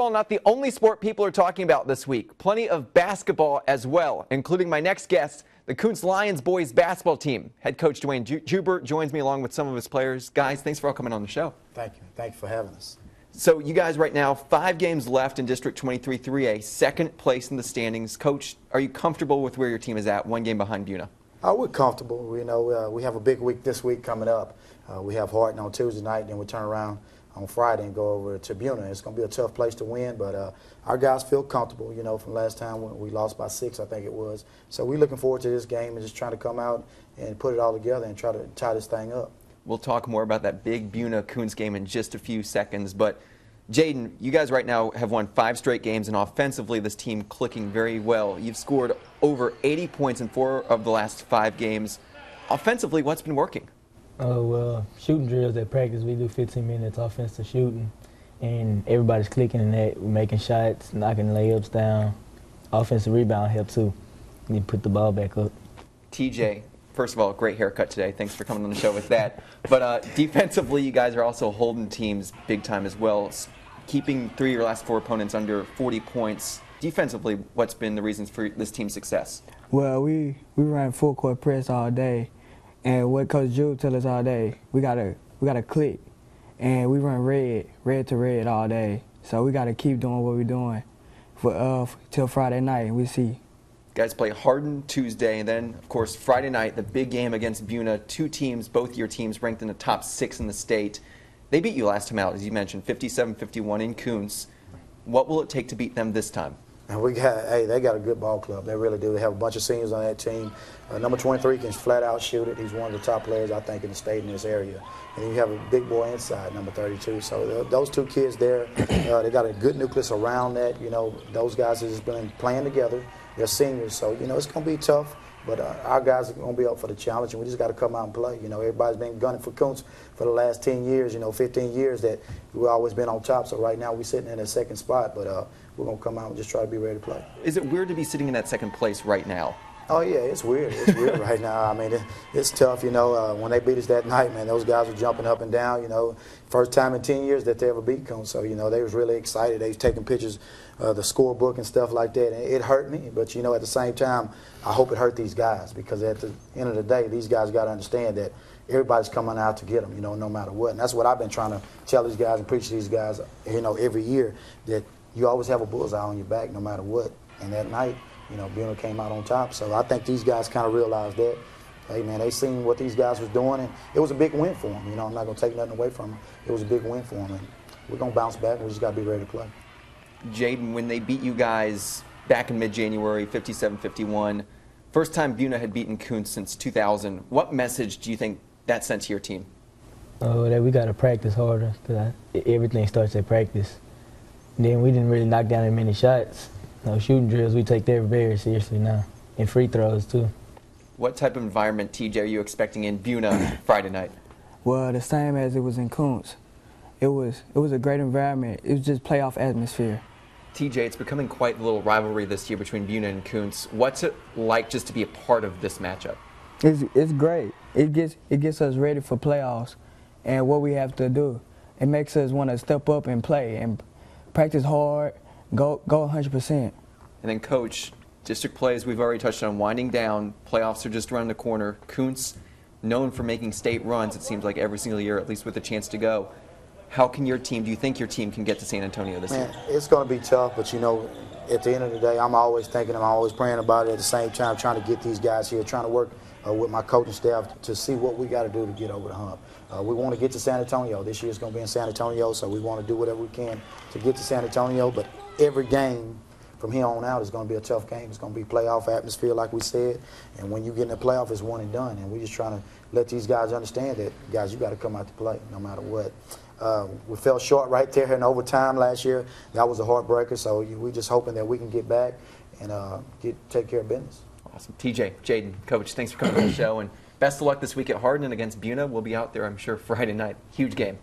Football not the only sport people are talking about this week. Plenty of basketball as well, including my next guest, the Kountze Lions boys basketball team. Head coach Dwayne Jubert joins me along with some of his players. Guys, thanks for all coming on the show. Thank you. Thank you for having us. So you guys right now, 5 games left in District 23 3A, second place in the standings. Coach, are you comfortable with where your team is at, 1 game behind Buna? We're comfortable. You know, we have a big week this week coming up. We have Hardin on Tuesday night, then we turn around on Friday and go over to Buna. It's going to be a tough place to win, but our guys feel comfortable, you know, from last time when we lost by 6, I think it was. So we're looking forward to this game and just trying to come out and put it all together and try to tie this thing up. We'll talk more about that big Buna-Kountze game in just a few seconds, but Jaden, you guys right now have won 5 straight games, and offensively this team clicking very well. You've scored over 80 points in 4 of the last 5 games. Offensively, what's been working? Oh, well, shooting drills at practice, we do 15 minutes offensive shooting, and everybody's clicking in that. We're making shots, knocking layups down. Offensive rebound help too. You put the ball back up. TJ, first of all, great haircut today. Thanks for coming on the show with that. But defensively, you guys are also holding teams big time as well, keeping 3 of your last 4 opponents under 40 points. Defensively, what's been the reasons for this team's success? Well, we run full court press all day, and what Coach Jude tells us all day, we gotta click, and we run red to red all day. So we gotta keep doing what we're doing for till Friday night, and we see. Guys play Hardin Tuesday, and then, of course, Friday night, the big game against Buna. 2 teams, both your teams ranked in the top 6 in the state. They beat you last time out, as you mentioned, 57-51 in Kountze. What will it take to beat them this time? And they got a good ball club. They really do. They have a bunch of seniors on that team. Number 23 can flat out shoot it. He's one of the top players, I think, in the state in this area. And then you have a big boy inside, number 32. So those 2 kids there, they got a good nucleus around that. You know, those guys have just been playing together. They're seniors, so, you know, it's going to be tough. But our guys are going to be up for the challenge, and we just got to come out and play. You know, everybody's been gunning for Kountze for the last 10 years, you know, 15 years that we've always been on top. So right now we're sitting in that 2nd spot, but we're going to come out and just try to be ready to play. Is it weird to be sitting in that 2nd place right now? Oh, yeah, it's weird. It's weird right now. I mean, it's tough, you know. When they beat us that night, man, those guys were jumping up and down, you know. First time in 10 years that they ever beat Kountze. So, you know, they was really excited. They was taking pictures of the scorebook and stuff like that. And it hurt me, but, you know, at the same time, I hope it hurt these guys because at the end of the day, these guys got to understand that everybody's coming out to get them, you know, no matter what. And that's what I've been trying to tell these guys and preach to these guys, you know, every year, that you always have a bullseye on your back no matter what. And that night, you know, Buna came out on top. So I think these guys kind of realized that. Hey, man, they seen what these guys was doing, and it was a big win for them. You know, I'm not going to take nothing away from them. It was a big win for them, and we're going to bounce back. We just got to be ready to play. Jaden, when they beat you guys back in mid-January, 57-51, first time Buna had beaten Kountze since 2000, what message do you think that sent to your team? Oh, that we got to practice harder, because everything starts at practice. And then we didn't really knock down that many shots. No shooting drills, we take that very seriously now, and free throws too. What type of environment, TJ, are you expecting in Buna Friday night? Well, the same as it was in Kountze. It was a great environment. It was just playoff atmosphere. TJ, it's becoming quite a little rivalry this year between Buna and Kountze. What's it like just to be a part of this matchup? It's great. It gets us ready for playoffs and what we have to do. It makes us want to step up and play and practice hard. Go 100%. And then, Coach, district plays we've already touched on winding down. Playoffs are just around the corner. Kountze, known for making state runs, it seems like every single year, at least with a chance to go. How can your team, do you think your team can get to San Antonio this year? It's going to be tough, but, you know, at the end of the day, I'm always thinking, I'm always praying about it at the same time, trying to get these guys here, trying to work with my coaching staff to see what we got to do to get over the hump. We want to get to San Antonio. This year's going to be in San Antonio, so we want to do whatever we can to get to San Antonio. But every game from here on out is going to be a tough game. It's going to be playoff atmosphere, like we said. And when you get in the playoff, it's one and done. And we're just trying to let these guys understand that, guys, you got to come out to play no matter what. We fell short right there in overtime last year. That was a heartbreaker. So we're just hoping that we can get back and take care of business. Awesome. TJ, Jaden, Coach, thanks for coming on the show. And best of luck this week at Hardin against Buna. We'll be out there, I'm sure, Friday night. Huge game.